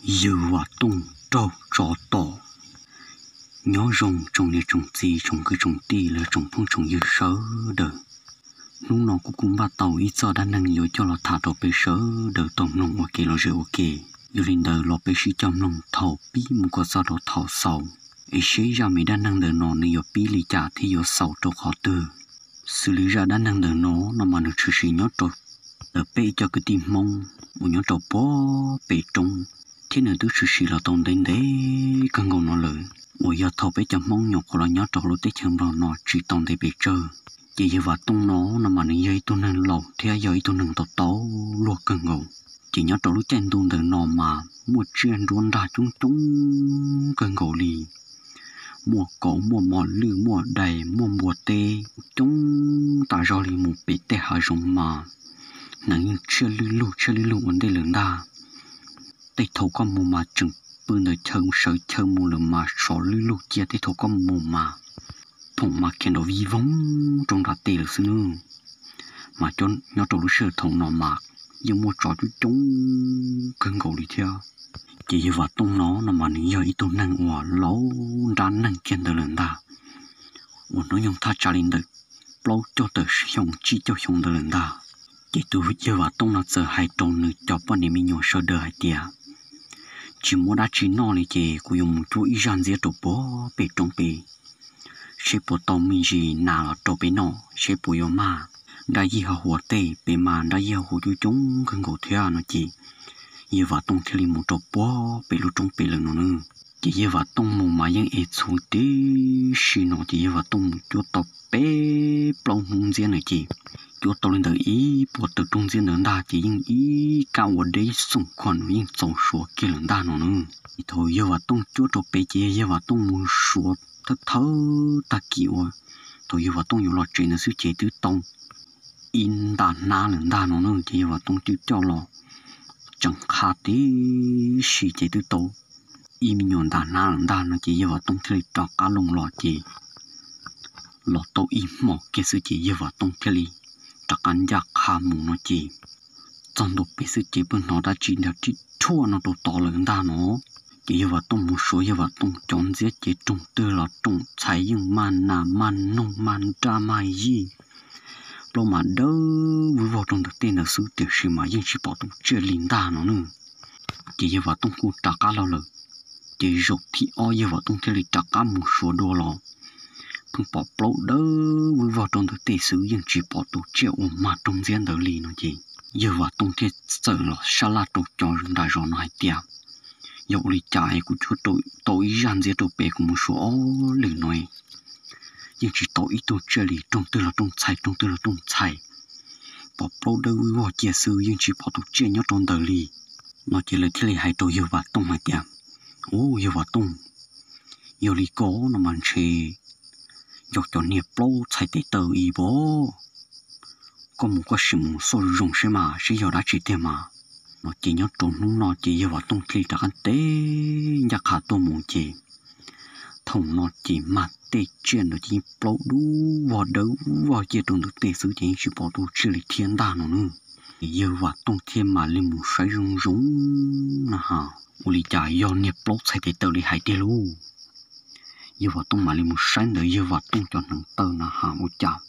Yêu và tung trâu trò tổ nhớ rồng trồng để trồng gì trồng cứ trồng tì là trồng phong trồng yêu sớ đờ lúc nó cũng bắt tàu ít giờ đã năng yêu cho nó thả đầu bê sớ đờ tổng nông ok nó rồi ok yêu linh đờ nó bê sĩ trong nông thầu bí một cái sao đó thầu sầu ấy xí ra mình đã năng đờ nó yêu bí lì trả thì yêu sầu trâu khó tư xử lý ra đã năng đờ nó mà được xử lý nhớ trâu đờ bê cho cái tim mông một nhớ trâu bó bê trông thế nên tôi xử lý là tông đến đấy cần ngầu nó lợi một giờ thầu bé chấm mong nhọc của nó nhớ trâu lúc tết chấm vào nó chỉ tông để bị trơ chỉ giờ vào tông nó mà những dây tôi nên lẩu thế giờ tôi nên tao tao luộc cần ngầu chỉ nhớ trâu lúc chen tông để nó mà một chuyện ruộng ra chúng cần ngầu lì mùa cổ mùa mò lư mùa đầy mùa tê chúng ta rồi lì một bị tê hạ rồng mà nãy chưa lư lù vấn đề lớn đa tây thấu con mù mà chừng bữa nơi chơi mù lửa mà sọ lư chia tây thấu con mù mà thùng mà khen đồ vi vong trong đó tê được xưa mà cho nhớ trâu lúc sơ thùng nó mà nhưng mua trò chú chúng cơn gầu đi theo chỉ như vào tông nó mà những giờ ít tôi năng hòa lâu ra năng kiên được lần ta nó dùng tha trả lên được lâu cho tới dùng chi cho dùng được lần ta chỉ tôi giờ vào tông nó giờ hai trâu nữa cho bọn này mình nhổ sơ đời hai tia chỉ muốn đã chỉ nó này chỉ của dùng chú ý rằng dễ trâu bó bể trong bể sẽ bộ tàu mình gì nào là trâu bể nó sẽ bộ yêu mà đã gì họหัวtê bể mà đã gì họหัวchú chúng cần cầu theo nó chỉ giờ vào tông thì một trâu bó bể lúc trong bể lần nữa chỉ giờ vào tông một mà những ít xuống tí xí nó chỉ giờ vào tông chú tàu bé plong hung riêng này chỉ chú tàu lên tới ý bộ từ trung riêng lớn đa chỉ những ý cao ở đấy xung quanh những dòng số kia lớn đa nữa thôi giờ vào tông chú tàu bé chỉ giờ vào tông một số thơ ta kiểu thôi giờ vào tông nhiều loại chuyện là sự chế tứ tông in đàn na lớn đa nữa chỉ giờ vào tông tiêu cho lò chẳng khá tí xí chế tứ tàu im nhon đàn na lớn đa nó chỉ giờ vào tông thì trọ cá lồng lò chỉ lọ tàu im mỏ cái sự chỉ giờ vào tông thì chắc ăn giặc hà mù nó chỉ trong đó bị sự chỉ bên nó đã chỉ là chỉ thua nó đồ to lớn đa nó chỉ vào tông một số vào tông chọn giết chỉ trồng tư là trồng trái nhưng man nông man tra mai gì lo mà đỡ vừa vào trong thực tế là sự tiểu sử mà nhưng chỉ bỏ tông chưa linh đa nó nữa chỉ vào tông khu trả cá lao lực chỉ rục thì vào tông thì trả cá một số đồ lò không bỏ lâu đỡ với vào trong thực tế sử dụng chỉ bỏ tổ triệu mà trong gian đỡ lì nó chỉ giờ vào trong thế sợ là sa la tổ cho đại rồi nói tiệm dẫu lì chạy của chú tội gian dễ tổ bể của một số lời nói nhưng chỉ tội tổ chưa lì trong tư là trong chạy bỏ lâu đỡ với vào chia sử nhưng chỉ bỏ tổ triệu nhớ trong đỡ lì nó chỉ là thế này hay tổ giờ vào trong hai tiệm giờ vào trong giờ lì có nó mà chỉ dọc cho niệm lâu chạy tới tờ y bố có một cái sự muốn soi rộng xem mà sẽ giờ đã chỉ tiền mà nó chỉ nhớ trốn lúc nó chỉ giờ vào trong khi đã ăn tế nhắc hạ tôi muốn chỉ thông nó chỉ mà tế chuyện đó chỉ lâu đu vào đấu vào chỉ trong được tế sự chỉ chỉ bỏ tu chỉ là thiên đàng nó nữa giờ vào trong thiên mà lên một sấy rung rung nè ha uli chạy giờ niệm lâu chạy tới tờ đi hải tiêu luôn giờ vào tung mà lên một sáng nữa giờ vào tung cho nắng tơ là hạ một chảo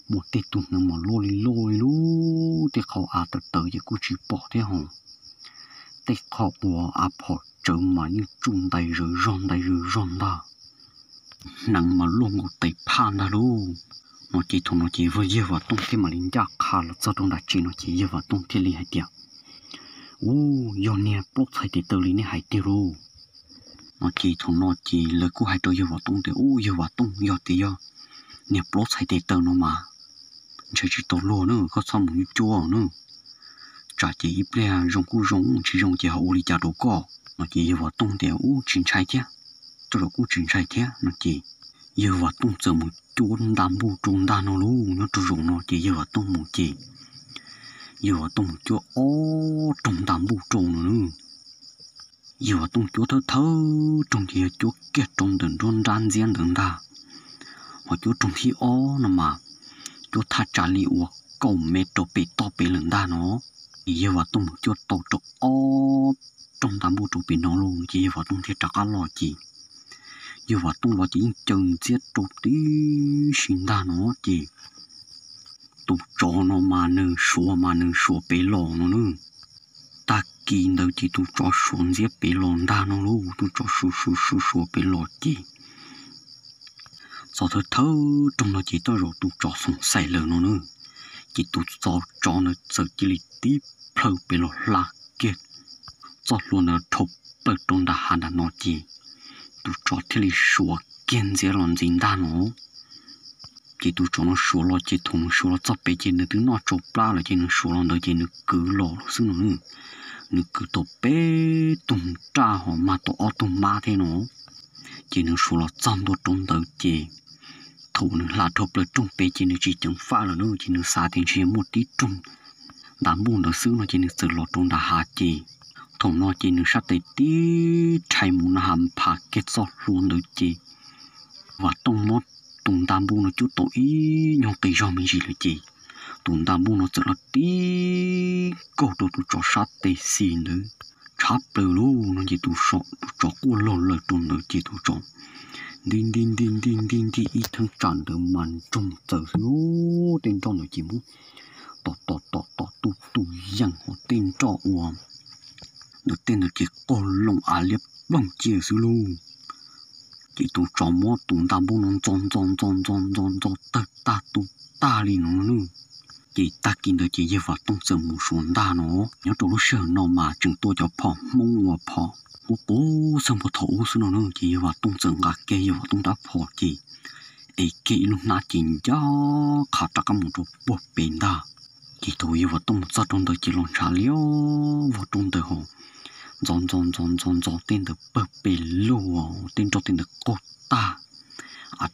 một tết tung nó mà lôi lú tết họ từ giờ cứ chỉ bỏ thế hả tết họ bỏ bỏ trở mà như trung đầy rồi ròn đó nắng mà luôn một tết pan đó luôn nó chỉ vừa giờ vào tung thế mà lên giặc khá là sao trong đại chỉ nó chỉ giờ vào tung thế li hay tiệt giờ nè bốc thay tết tơ li nè hay tiệt luôn nó chỉ lời của hai đôi giờ vào tung thì giờ vào tung giờ thì giờ nè plot hay tê tơ nó mà chỉ tổ lúa nữa có xong một chua nữa trả chỉ bè rong chỉ rong chỉ hậu đi trả đồ cỏ nó chỉ giờ vào tung thì chuyển trái thế cho đồ chuyển trái thế nó chỉ giờ vào tung giờ một chuồn đam bu chuồn đan nó luôn nó cho rong nó chỉ giờ vào tung một chỉ giờ vào tung cho trong đam bu chuồn nữa giờ tung chúa thơ trong kia chúa kia trong đền rôn ran riêng đền đa hoặc chúa trong khi nó mà chúa thà trả liệu cầu mẹ tổ bể to bể lần đa nó giờ tung chúa tổ trục trong đám bộ trụ bên nó luôn chỉ vào tung thì chắc lo chỉ giờ vào tung lo chỉ chừng giết trụ tí xin ta nó chỉ tụ cho nó mà nương sủa bể lò nó nữa ta kín đâu chỉ tụ cho xuống giết bể lò ta nó luôn tụ cho sủa bể lò chỉ sau đó thơ trong nó chỉ tôi rồi tụ cho xuống xài lờ nó nữa chỉ tụ cho nó sợ chỉ li tiếp phơi bể lò là kia cho luôn nó thục bờ trong đã hành đã nó chỉ tụ cho thì li sủa kiên dễ làm gì ta nó chỉ tụ cho nó sủa lo chỉ thùng sủa lo cho bé chỉ nó thứ nó chụp la là chỉ nó sủa lo nó chỉ nó cứ lo xứ nó nữa nó cứ tổ bé tung tra họ mà tổ ở tung ma thế nó chỉ nó sủa lo trong tổ trong đầu chỉ thủ nó là thục là trong bé chỉ nó chỉ chẳng pha là nó chỉ nó xả tiền chỉ một tí trong đám buồn đó xứ nó chỉ nó sự lo trong đã hạ chỉ thùng nó chỉ nó sát tới tí chạy muốn nó hàm phá kết giọt luôn được chỉ và tung mót tùng tam bu nó chút tội nhau cây do mình gì là chị tùng tam bu nó rất là tí câu đồ tụ cho sát tê xin nữa chắp từ luôn nó chỉ tụ cho qua lon lời tùng nó chỉ tụ cho đinh đi ít thằng tràn được màn trong giờ lố tên trong nó chỉ muốn tọt tụ yang họ tên cho uom nó tên là chỉ con lông à liệp bằng chia xứ luôn chỉ tụ cho mua tụ tam bu nó chọn tụ ta đi nó nữa chỉ ta kinh được chỉ vào trong giờ mù xuống ta nó nhớ tụ lúc sờ nó mà chừng tôi cho phò mông và phò cố xong một thấu xuống nó nữa chỉ vào trong giờ ngã kê vào trong đá phò chỉ ấy kỹ lúc nãy chỉ cho khá chắc cái một chỗ buộc bền ta chỉ tụ vào trong giờ trong đời chỉ lòng trả liêu vào trong đời hồ dọn tên được bờ bể lúa tên cho tên được cột ta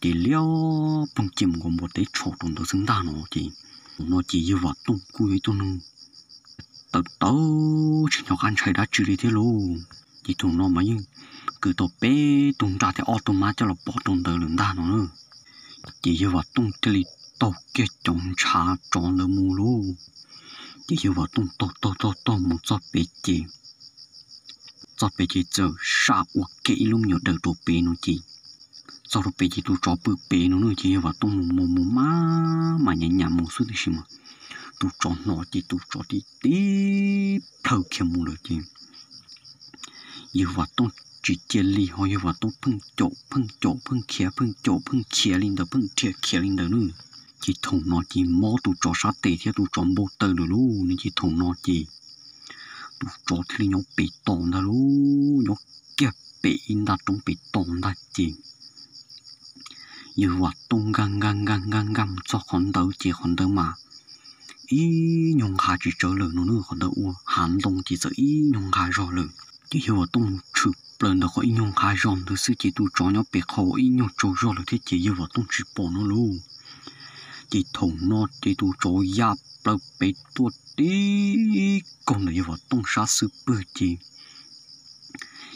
thì liao bằng chìm của một cái chỗ trong đó xứng ta nó chỉ như vào tung cuối tung nung tớ chỉ nhỏ ăn chạy đã chửi thế luôn chỉ thùng nó mà nhưng cứ tổ bé tung ra thì automat cho là bỏ trong đời lớn ta nó nữa chỉ như vào tung thì tổ kia trồng trà tròn ở mù luôn chỉ như vào tung to một giọt bé chỉ giọt bé chỉ giờ sa hoặc kỹ luôn nhiều đời tổ bé nó chỉ sau đó bé chỉ tụ cho bự bé nó nữa chỉ vào tung một mà nhẹ một chút thì mà tụ cho nó chỉ tụ cho tí thâu kia một rồi chỉ như vào tung chỉ chia li hoặc như vào tung phun kia lên đó phun kia lên đó nữa chỉ thùng nó chỉ mò tụ cho sát tê theo tụ cho bột tơ rồi luôn nên chỉ thùng nó chỉ tụ cho thì nhau bị tòn đó luôn nhau kẹp bị in đặt trong bị tòn đặt chỉ như hoạt tung găng cho con đầu chỉ con đầu mà ý nhung khai chỉ trở lời nó nữa con đầu hàn đông chỉ sợ ý nhung khai rõ lời chứ hiểu hoạt tung chụp lần đó có ý nhung khai rõ từ sự chỉ tu cho nhau bị khổ ý nhung cho rõ lời thế chỉ như hoạt tung chụp bỏ nó luôn chỉ thùng nó chỉ tu cho giáp lời bị tuột tí còn là như hoạt tung sát sự bự chỉ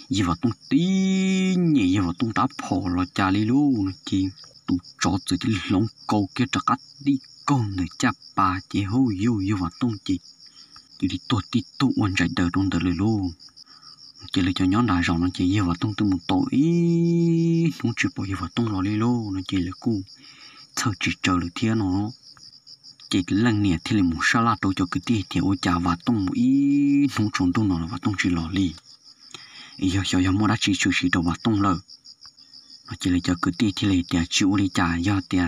như hoạt tung tí nhẹ như hoạt tung đáp phò là cha li luôn chỉ tụ cho từ cái lông câu kia cho cắt đi con này chắp bà chỉ hô yêu vào tông chỉ đi tụ quan chạy đời trong đời luôn chỉ là cho nhóm đại rộng nó chỉ yêu vào tông từ một tội nó chỉ bỏ yêu vào tông lò luôn nó chỉ là cu thơ chỉ chờ được thiên nó chỉ lần nè thì là một sa la tôi cho cái tia thì ôi chả vào tông một ý nó trốn tông nó là vào tông chỉ lò li giờ mua đã chỉ đầu vào tông lờ chỉ là cho cứ tí thì lấy tiền chịu lấy trả do tiền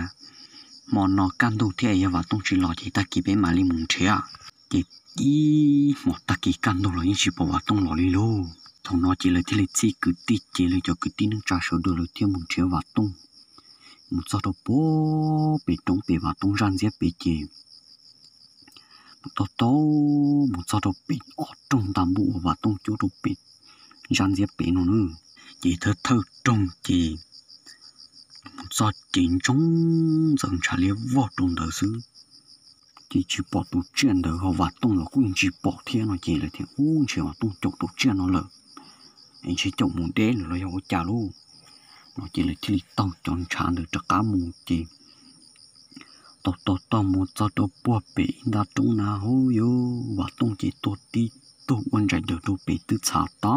mà nó can đầu thì và tung chỉ lo chỉ ta kịp bên mà đi mùng chế à chỉ đi một ta kịp can đầu là những chỉ bảo và tung lo đi luôn thằng nó chỉ là thì lấy chỉ cứ tí chỉ là cho cứ tí nó trả số đồ là tiền mùng chế và tung một số đồ bố bị tung bị và tung răn dép bị chìm một một số đồ bị ở trong tầm bộ và tung chỗ đồ bị răn dép bị nó nữa chỉ thơ trong chỉ do chính chúng dần trả liếc vô trong đời xứ chỉ bỏ tụ chuyện đời họ vặt tung là cũng chỉ bỏ thiên nó chỉ là thiên uống chỉ vào tung chụp tụ chuyện nó lợ anh chỉ chụp một đế rồi họ trả luôn nó chỉ là chỉ tao chọn trả được cho cá mù chỉ to một cho đồ bùa bị đã tung nào hô yo và tung chỉ to tí tu quan trái được tu bị tư xả ta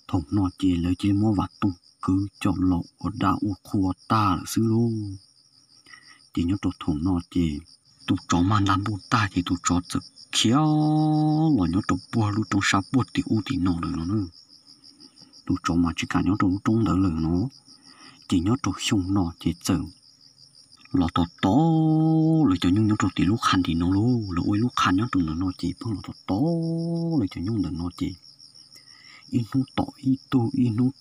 thùng nó chỉ lấy chỉ mua vặt tung cứ cho lộ ở đạo khua ta là xứ luôn chỉ nhớ tụ thùng nó chỉ tụ chó mà làm bùn ta thì tụ chó giật khéo là nhớ tụ bùa lúc trong sa bùa thì u thì nó được nó nữa tụ chó mà chỉ cả nhớ tụ trong đỡ lời nó chỉ nhớ tụ xong nó chỉ chờ là to rồi cho nhung nhớ tụ thì lúc khăn thì nó luôn là ôi lúc khăn nhớ tụ nó chỉ bằng là to rồi cho nhung đừng nó chỉ inu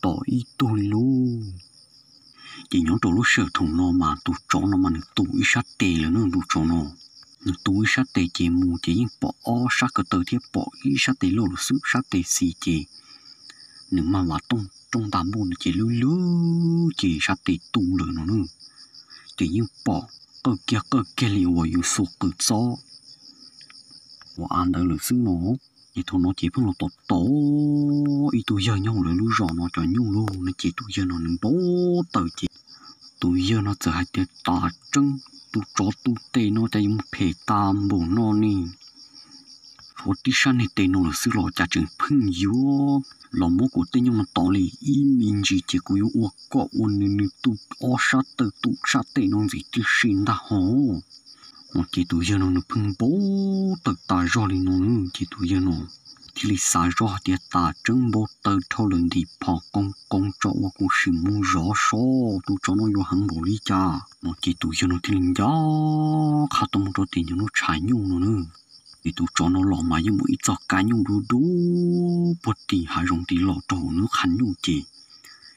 to ito luôn chỉ nhớ tụ lúc sợ thùng nó mà tụ chó nó mà tụ ít sát tê là nó tụ chó nó tụ ít sát tê chỉ mù chỉ những bỏ sát cái tờ thiết bỏ ít sát tê lô là sức sát tê xì chỉ nếu mà vào trong đám bùn chỉ lú chỉ sát tê tụ rồi nó nữa chỉ những bỏ cơ kia liều vào những số cơ gió và ăn được là sức nó thì thôi nó chỉ phân là to ý tụi giờ nhau là lú rõ nó cho nhau luôn nó chỉ tụi giờ nó nâng bố tờ chỉ tụi giờ nó trở hai tiệt tà trưng tụi chó tụi tê nó cho những phê tam bổ nó nè phố tí san này tê nó là sức lò cha chừng phưng yếu lò mốt của tê nhưng mà tỏ lì ý mình gì chỉ của yếu uộc cọ uốn nên tụi tụi sát tê nó gì tí xin ta hổ mà chỉ tụi giờ nó phưng bố tờ tà rõ lì nó nữa chỉ tụi giờ nó thì lý xả rõ thì ta trứng bố tờ thâu lần thì phò con cho và cũng sử mua rõ số tụi cho nó vô hẳn bộ lý cha mà chỉ tụi cho nó thì linh giá khá tụi một tiền cho nó trái nhung nó nữa thì tụi cho nó lọ mà như mỗi cho cá nhung đu bột thì hai rồng thì lọ trổ nước khăn nhung chỉ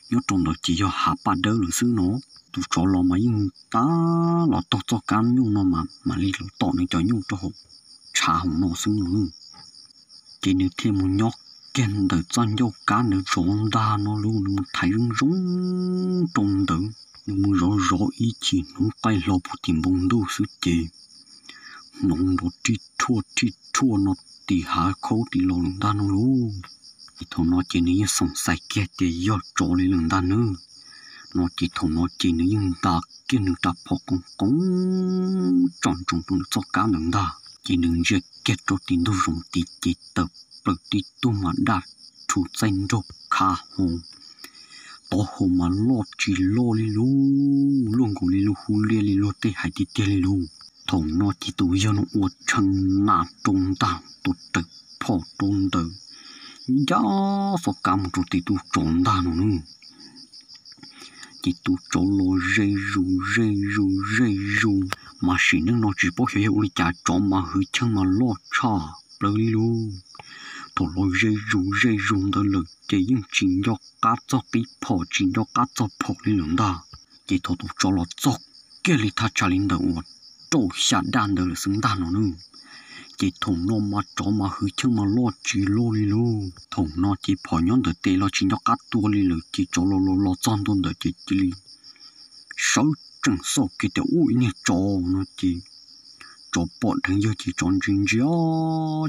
nhớ trong đó chỉ cho hạ ba đỡ là xứ nó tụi cho lọ mà như ta lọ to cho cá nhung nó mà lý lọ to này cho nhung cho hộp trà hồng nó xứ nó nữa chỉ nếu thêm một nhóc kèn đời chăn dâu cá nữa rộn ra nó luôn nó thấy rung trong đời nó rõ ý chỉ nó tay lò bộ tìm bông đâu sự chế nó tí thua nó tí hạ khâu tí lò lần ta nó luôn thì thôi nó chỉ nếu sống sạch kia thì do trò lấy lần ta nữa nó chỉ thôi nó chỉ nếu như ta kia nữa ta phò con tròn trong nó cho cá lần ta chỉ nếu như kết cho tin đâu rộng tí chỉ tập bật tí tu mà đạt thủ danh rộp khá hồn to hồn mà lo chỉ lo li lu luôn của li lu hu li li lu tê hai tí tê li lu thằng nó chỉ tụi giờ nó uất chân nà trung ta tụt trực phò trung tử giá số cam một tí tu trốn ta nó nữa chỉ tu chỗ lo rây ru mà xí năng nó chỉ bảo hiểu lý trả cho mà hư chân mà lo cha bơ đi luôn thổ lo rây ru đó là chỉ những chuyện do cá cho cái phò chuyện do cá cho phò đi lượng ta chỉ thổ tu cho lo cho kia lý thà trả linh đầu trâu xả đàn đó là xứng đàn nó nữa chỉ thùng nó mà cho mà hư chân mà lo chỉ lo đi luôn thùng nó chỉ phò nhón được tê lo chuyện do cá tua đi lượng chỉ cho lo chọn tôn được chỉ li sáu chẳng số cái tiểu ui này cho nó chỉ cho bọn thằng giờ chỉ chọn chuyện gì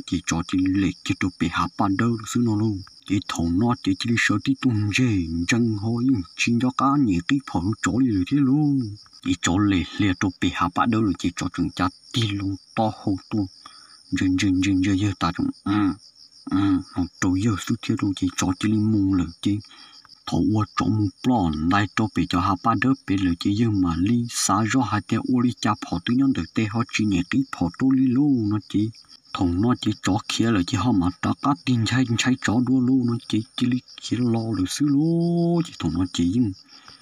chỉ cho chỉ lệ cái đồ bị hạ ban đâu xứ nó luôn chỉ thầu nó chỉ sợ tí tung dê chân thôi chỉ cho cá nhiều tí phở chỗ đi rồi thế luôn chỉ cho lệ đồ bị hạ ban đâu rồi chỉ cho chúng ta tí luôn to hồ tuông dần giờ ta chúng một tối giờ suốt thế luôn chỉ cho chỉ linh mùng rồi chỉ thầu qua chỗ một plon lại cho bị cho hạ ban đâu bị rồi chỉ giờ mà li xả rõ hai té u li cha phở tự nhiên được té họ chỉ nhẹ tí phở tôi li luôn nó chỉ thằng nó chỉ chó kia là chỉ họ mà ta cá tin chạy chó đua luôn nó chỉ li chỉ lo được xứ lố chỉ thằng nó chỉ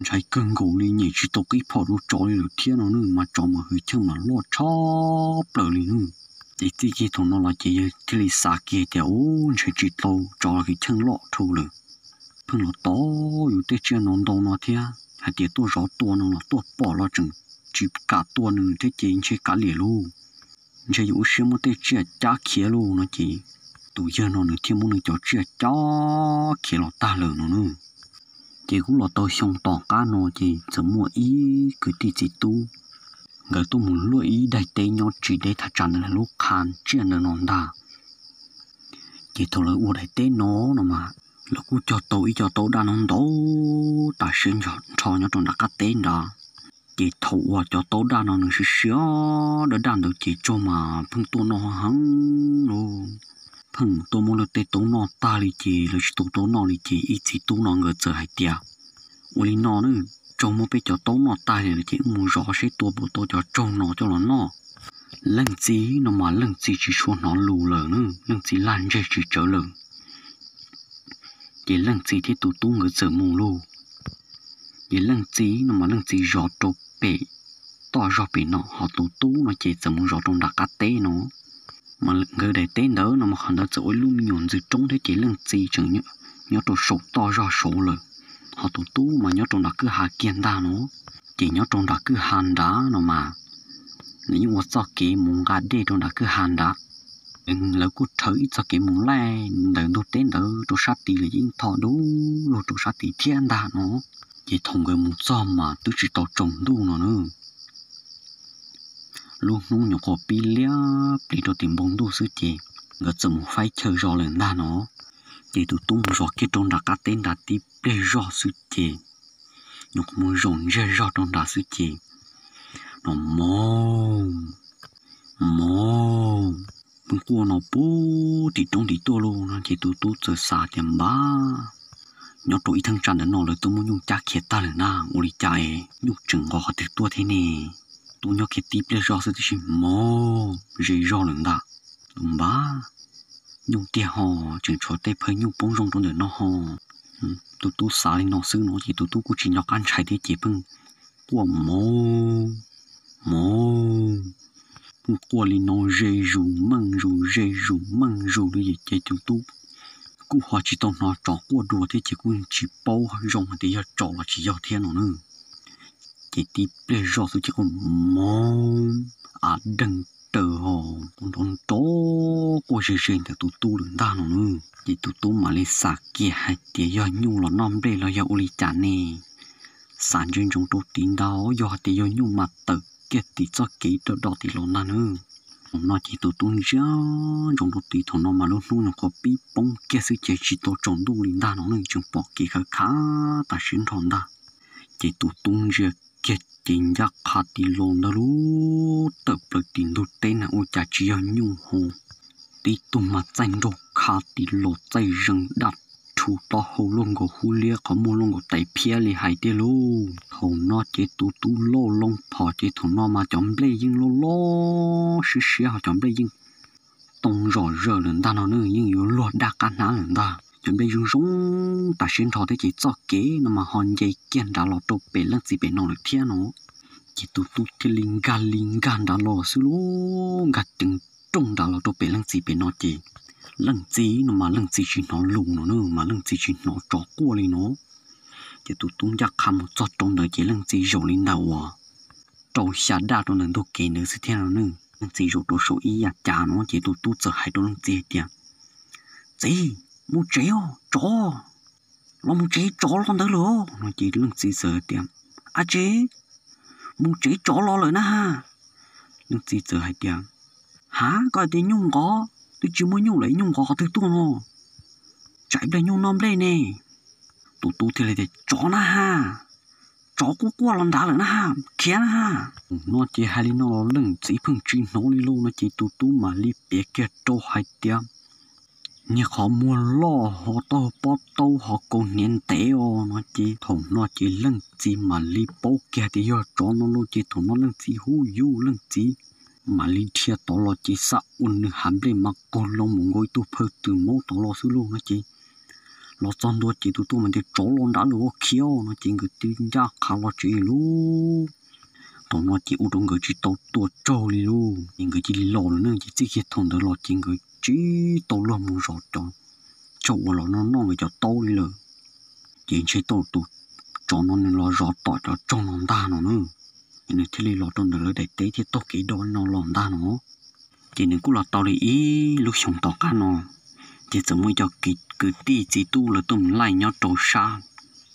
chạy cơn gỗ li nhảy chỉ tao cái phở đua chó li được thiên nó nữa mà chó mà hơi chân mà lo chó bờ li nữa chỉ thằng nó là chỉ li xả kia thì chạy chỉ tao chó cái chân lo thôi rồi phân nó toอยู่แต่เจ้าน้องโตnó thế hay tiệtตัวrõตัวnó làตัวbỏ lo chừng chỉ cảตัวนึงthế chỉ chỉ cả lìa luôn chỉอยู่เชื่อมันแต่เจ้าจ้าเขียluôn nó chỉ tụi giờ nó nữa thêm muốn cho จ้าจ้าเขียเราตาเลยnó nữa chỉ cũng là tôi xong toàn cá nó chỉ sớm mua ý cứ đi chỉ tu người tôi muốn lùi ý đại tế nhau chỉ để thà chăn là lúc khan chuyện là nó đa chỉ thôi là u đại tế nó mà lúc cho tôi đàn ông đó ta sinh cho nhau trong các tên đó chỉ thầu cho tôi đàn ông nó sẽ để đàn được chỉ cho mà phương tu nó hăng luôn phẳng tôi muốn là tê tố nó ta li chì là chỉ tố nó li chì ít chỉ tố nó ngờ chờ hay tiệt ôi nó nữa trong một cái cho tố nó ta thì là chỉ muốn rõ sẽ tua bộ tôi cho trong nó cho nó lần gì nó mà lần gì chỉ cho nó lù lờ nữa lần gì lan ra chỉ trở lờ chỉ lần gì thì tụ tụ ngờ chờ mù lù chỉ lần gì nó mà lần gì rõ trâu bể to rõ bể nó họ tụ tụ nó chỉ chờ muốn rõ trong đặc cá té nó mà người đại tế đó nó mà hắn đã dỗi luôn nhổn từ trong thế chỉ lần gì chẳng nhớ trâu sổ to rõ sổ lờ họ tụ tụ mà nhớ trong đặc cứ hà kiên đa nó chỉ nhớ trong đặc cứ hàn đá nó mà nếu mà cho cái mông gà đê trong đặc cứ hàn đá lỡ cô thấy cho cái mông lai đỡ đốt tên đỡ đồ sát tì là những thọ đủ đồ sát tì thiên đá nó chỉ thùng người một do mà tôi chỉ tao trồng đủ nó nữa luôn nung nhỏ có pi lia pi đồ tìm bông đủ sự chị ngỡ chừng một phái chơi rò lên đá nó chỉ tụi tung rò cái trong đặc cá tên đá tí ple rò sự chị nhục muốn rộn rê rò trong đá sự chị nó mồm mình qua nó bố thì trong đi tua luôn nó chỉ tụt giờ xa chém ba nhóc tụi thằng tràn đến nó rồi tôi muốn nhung chắc khiết ta là na ôi chạy nhung chừng có thể tua thế nè tôi nhóc khiết tiếp lên rõ sự thì mồm dễ rõ lần đã đúng ba nhung tia hò chừng cho tép hơi nhung bông rong trong đời nó hò tụt xa lên nó xứ nó chỉ tụt cũng chỉ nhóc ăn chạy thế chỉ bưng qua mồm qua li nó rê rù măng rù đi chạy tụt cú hoa chỉ tao nó trọ qua đùa thế chỉ cũng chỉ bao rong thì giờ trọ là chỉ giao thiên nó nữa chỉ tiếp để rõ sự chỉ còn mong đừng tờ hồ con to qua rê thì tụt lên ta nó nữa chỉ tụt mà lên sạc kia hay thì giờ nhung là nom đây là giờ uli chán nè sản trên trong tụt tin đó giờ thì giờ nhung mặt tự kia thì cho kỹ đó thì lo na nữa nó chỉ tụt ra trong tụt thì thằng nó mà lúc nó có bị bông kia sự chỉ tụt trong tụt linh đa nó nên chúng bỏ kia khá ta xin thằng ta chỉ tụt ra kia tiền ra khá thì lon đó luôn tập được tiền tụt tên là ô cha chỉ nhung hồ thì tụt mà danh đồ khá thì lột dây rừng đặt thủ to hồ luôn của hu lia có mua luôn của tay pia li hai tia luôn thằng nó chỉ tụt lô lông thọ chỉ thằng nó mà chấm lấy nhưng lô xí họ chấm lấy nhưng tông rõ rờ lên ta nó nữa nhưng yếu lột đa can ná lên ta chấm lấy nhưng rong ta xuyên thọ thế chỉ cho kế nó mà hòn dây kiên đã lọt đâu bể lăng gì bể nó được thiên nó chỉ tụt thì linh gan đã lọt xứ lô gạt từng trong đã lọt đâu bể lăng gì bể nó chỉ lần gì nó mà lần gì chỉ nó lùng nó nữa mà lần gì chỉ nó trọ qua lên nó chỉ tụt giặc khăm một giọt trong đời chỉ lần gì rồi lên đầu à trâu xả đa trong lần tôi kể nữa sẽ theo nó nữa lần gì rồi tôi số ý à chả nó chỉ tụt giờ hai đôi lần gì tiền gì mua chéo chó lo mua chéo chó lo nữa luôn nó chỉ lần gì giờ tiền à chế mua chéo chó lo rồi na ha lần gì giờ hai tiền hả coi tiền nhung có tôi chỉ muốn nhung lấy nhung có thứ tua nó chạy đây nhung nom đây nè tụt thì lại để chó na ha chó cũng qua lần đá rồi na ha kia na ha nó chỉ hai lý nó lần chỉ phun chuyên nó đi luôn nó chỉ tụt mà li bể kia trâu hai tiệm như họ mua lo họ to bó tàu họ còn nhện té nó chỉ thùng nó chỉ lần chỉ mà li bố kia thì giờ chó nó chỉ thùng nó lần chỉ hu yu lần chỉ mà li thiệt tao lo chỉ sợ un hàm lên mà con lo muốn ngồi tu phơi từ mốt tao lo xứ luôn nó chỉ lo chọn đua chỉ tu mình thì chó lo đã lo khéo nó chỉ người tin ra khá lo chỉ luôn tao nó chỉ u đông người chỉ tao tua trâu đi luôn những người chỉ lo nữa chỉ khi thằng đó lo chỉ người chỉ tao lo muốn rõ cho lo nó người cho tao đi rồi chỉ chơi tao tu cho nó nên lo rõ tao cho trong lòng ta nó nữa nên thì lo trong đời để tế thì tốt cái đó nó lòng ta nó chỉ nên cũng là tao đi ý lúc sống tao cá nó chỉ giờ mới cho cái cứ ti chỉ tu là tụm lại nhau trâu xa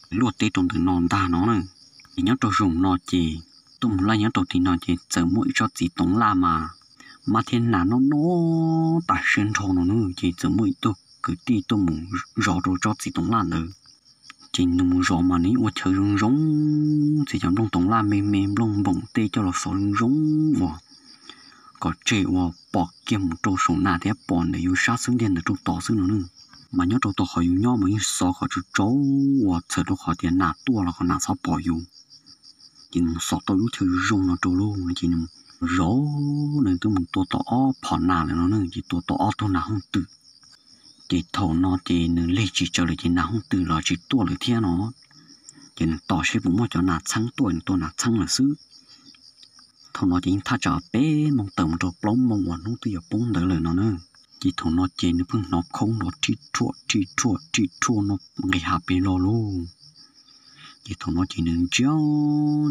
luộc tế trong đời non ta nó nữa thì nhau trâu rồng nó chỉ tụm lại nhau trâu thì nó chỉ giờ mỗi cho chỉ tống la mà thiên là nó ta xuyên thâu nó nữa chỉ giờ mỗi tu cứ ti tụm rõ rồi cho chỉ tống la nữa chỉ nung rõ mà ní ô chơi rong rong chỉ trong trong tống la mềm lông bổng tê cho là sọ rong rong vào có chế và bỏ kiếm một trâu sổ nà thế bỏ để yêu sát xứng đen để trâu tỏ xứng nữa mà nhớ trâu tỏ khỏi yêu nhau mà yêu sợ khỏi chú trâu và sợ trâu khỏi tiền nà tua là còn nà sao bỏ yêu chỉ sợ tao yêu theo rong nó trâu luôn chỉ rõ nên tôi mình tua tỏ bỏ nà là nó nữa chỉ tua tỏ tôi nà không tự chỉ thầu nó chỉ nên lấy chỉ cho lại chỉ nà không tự là chỉ tua lại thế nó chỉ nên tỏ sẽ cũng mua cho nà trắng tuổi tôi nà trắng là xứ thằng nó chỉ thà cho bé mong tầm rồi plong mong hoàn nó tự bông đỡ lời nó nữa chỉ thằng nó chỉ nó phương nó không nó chỉ chua nó ngày hạ bé lo luôn chỉ thằng nó chỉ nên cho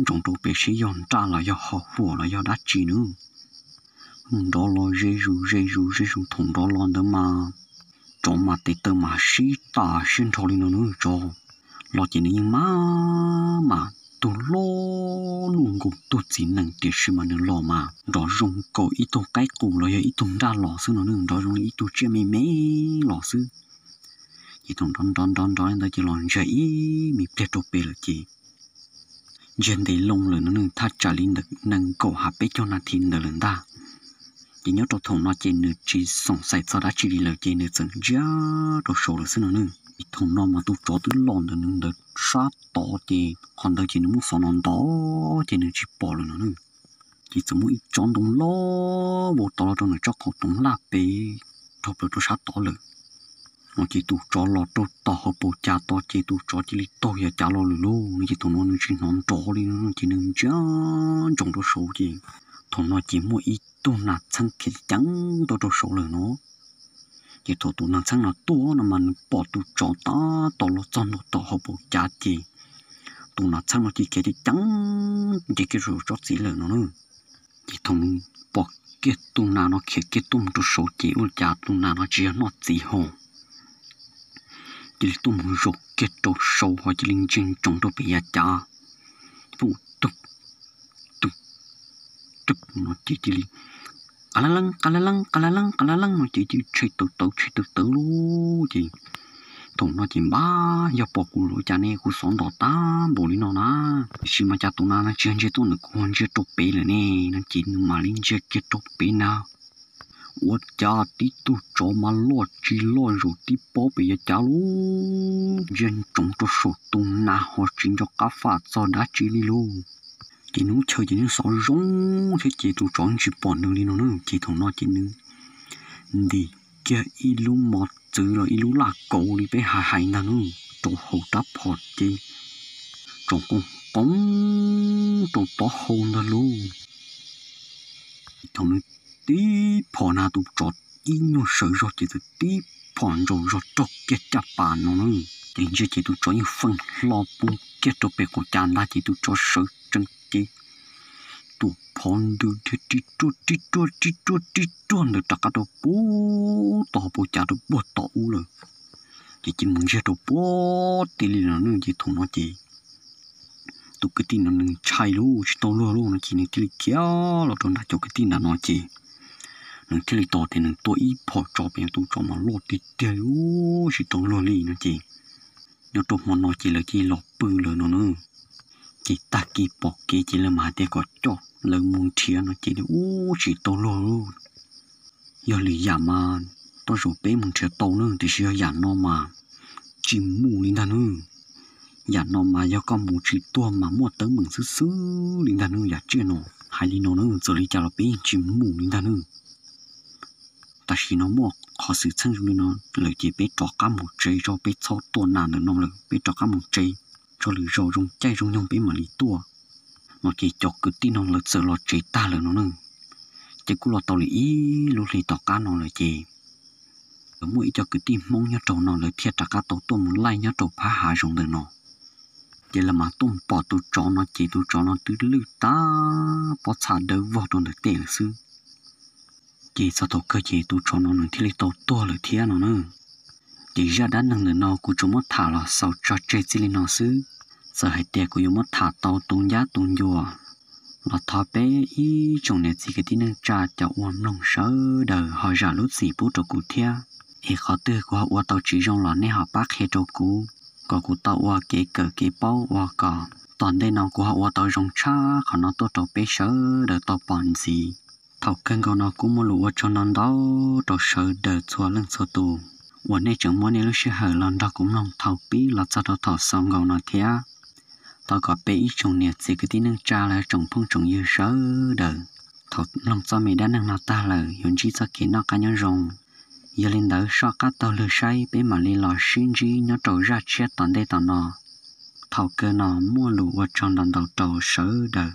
trong đồ bé sẽ dọn ra là do họ của là do đắt chỉ nữa đó lo dễ ru thằng đó lo đó mà trong mà tê tơ mà xí ta xin cho lên nó nữa cho lo chỉ nên mà tôi lo luôn cũng tôi chỉ năng để xem mà nó lo mà đó dùng cổ ít tôi cái cổ là ít tôi ra lo xứ nó nữa đó dùng ít tôi chơi mê lo xứ chỉ thằng đón đó chỉ lo dễ mi biết đâu bé là gì dân để lông rồi nó nữa thắt trả linh được năng cổ hạ bé cho nó thiên được lần ta chỉ nhớ đồ thùng nó trên nữa chỉ sống sạch sau đó chỉ đi lời trên nữa chẳng giá đồ sổ là xứ nó nữa thùng nó mà tôi cho tôi lon được nữa được sát to thì còn đâu chỉ nó muốn sống non đó chỉ nó chỉ bỏ rồi nó nữa chỉ chỉ muốn chọn đồng lo bộ to trong nó cho cột đồng lá bể thọc được tôi sát to rồi nó chỉ tôi cho lọt tôi to hợp bộ cha to chỉ tôi cho chỉ to giờ cha lo luôn nó chỉ thùng nó chỉ non to đi nó chỉ nên giá trong đồ sổ gì thùng nó chỉ mua ít tôi nạt sang cái trắng tôi đồ sổ rồi nó chỉ thằng tụi nó sang nó tua nó mà bỏ tụi chó ta tao lo cho nó tao học bộ cha chị tụi nó sang nó chỉ cái trắng chỉ cái rồi chó gì là nó nữa chỉ thằng bỏ cái tụi nó cái tụi nó số chị ôi cha tụi nó chỉ nó gì hồ chỉ tụi nó rồi cái đồ số hoặc chỉ linh tinh trong đồ bị cha phụ tục nó chỉ cà la lăng nó chỉ chơi tự luôn chị thằng nó chỉ ba giờ bỏ cụ lối cha nè cụ sống đỏ ta bổ đi nó na chỉ mà cha tụi nó chơi tụi nó còn chơi trộn bể rồi nè nó chỉ mà linh chơi cái trộn bể nào ủa cha tí tụi chó mà lo chỉ lo rồi tí bỏ bể cha luôn dân trong tôi số tụi nó họ chỉ cho cá phạt sau đã chỉ đi luôn chỉ nó chơi chỉ nó sợ rong thế chỉ tụi chọn chỉ bỏ đường đi nó nữa chỉ thằng nó chỉ nữa đi kia ilu một chữ rồi ilu là cổ đi bé hài nào nữa trong hồ đắp hột chi trong con bóng trong to hồn đó luôn thằng nó tí phò na tụi chọn in nó sợ rồi chỉ tụi tí phò rồi chọc cái chắp bàn nó nữa chỉ tụi chọn như phân lo bung cái trộn bể của cha là chỉ tụi chọn sợ chân chị tụi phòn được thì được tất cả đồ bố tỏ bố cha đồ bố tỏ rồi chỉ muốn chơi đồ bố thì là nó chỉ thùng nó chỉ tụi cái tin nó chạy luôn chỉ to luôn nó chỉ nên cái kéo là trong đã cho cái tin là nó chỉ nó cái to thì nó tôi ít bỏ cho bên tụi cho mà lột thì tiêu chỉ to luôn đi nó chỉ nó tụi nó chỉ là chỉ lọt bự rồi nó nữa chỉ ta kỳ bỏ kỳ chỉ là mà để có cho lời muốn chia nó chỉ là chỉ to luôn giờ lì giả mà tôi rồi bé muốn chia to nữa thì chia giả nó mà chỉ mù linh ta nữa giả nó mà do con mù chỉ to mà mua tới mừng xứ linh ta nữa giả chưa nó hai linh nó nữa rồi đi chào là bé chỉ mù linh ta nữa ta chỉ nó mua họ sự chân cho nó lời chỉ bé cho cá một trái cho bé sau to nàn nữa nó lời bé cho cá một trái cho lì rau rong chay rong nhông bé mà lì tua mà chỉ cho cứ tin nó là sợ lo chế ta là nó nữa chỉ cứ lo tàu lì lúc lì tàu cá nó là chỉ ở mỗi cho cứ tin mong nhá trâu nó là thiệt cả cá tàu tôm muốn lai nhá trâu phá hạ rong được nó chỉ là mà tôm bỏ tụi chó nó chỉ tụi chó nó từ lư ta bỏ xả đầu vào trong được tệ là sư chỉ sao tàu cơ chỉ tụi chó nó thì lì tàu tua là thiệt nó nữa chỉ ra đá năng lượng nó cũng chúng mất thả là sau cho chơi chỉ nó sư giờ hai tiệc của chúng mất thả tàu tung giá tung dùa là thọ bé ý trong này chỉ cái tin năng trà cho uống nông sớ đời họ ra lúc gì bố cho cụ thia e khó tư của họ uống tàu chỉ trong lò này họ bác hết cho cụ có cụ tàu uống cái cờ cái bao uống toàn đây nào của họ uống tàu trong cha họ nó tốt tàu bé sớ đời tàu bọn gì thầu cân cầu nó cũng mua lụa cho non đó đồ sợ đờ chua lên số tùวันนี้จังมันเนี่ยลูกเชื่อเหรอลอนดอกกุ้งลองเท่าปีเราจะเราถอดซองเงาหน่อยเทียต่อก็ไปอีจงเนี่ยสิก็ที่นึงจ้าแล้วจงพุ่งจงยืดเสือเด้อถอดลองจะมีด้านนั่งนาตาเลยยนจีจะกินนอกกันยังรงอย่าเล่นเด้อชอบกัดตัวเลือใช้ไปมาลีหล่อชินจีย้อนโจราเชียตอนได้ตอนนอเท่าเกินนอมั่วหลูว่าจงดันโตเสือเด้อ